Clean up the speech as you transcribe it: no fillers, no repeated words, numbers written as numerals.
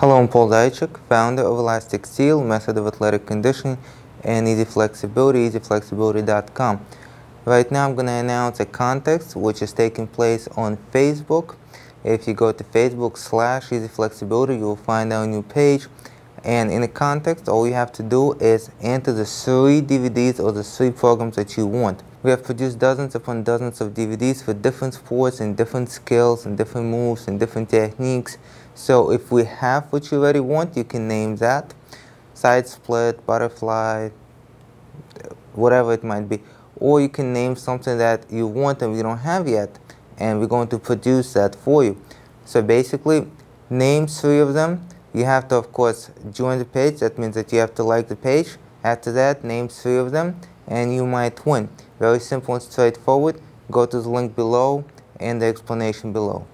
Hello, I'm Paul Zaitchik, founder of Elastic Steel, method of athletic conditioning, and Easy Flexibility, easyflexibility.com. Right now I'm going to announce a contest which is taking place on Facebook. If you go to Facebook/Easy Flexibility, you will find our new page. And in the contest, all you have to do is enter the 3 DVDs or the 3 programs that you want. We have produced dozens upon dozens of DVDs for different sports and different skills and different moves and different techniques. So if we have what you already want, you can name that. Side split, butterfly, whatever it might be. Or you can name something that you want and we don't have yet, and we're going to produce that for you. So basically, name 3 of them. You have to, of course, join the page. That means that you have to like the page. After that, name 3 of them, and you might win. Very simple and straightforward. Go to the link below and the explanation below.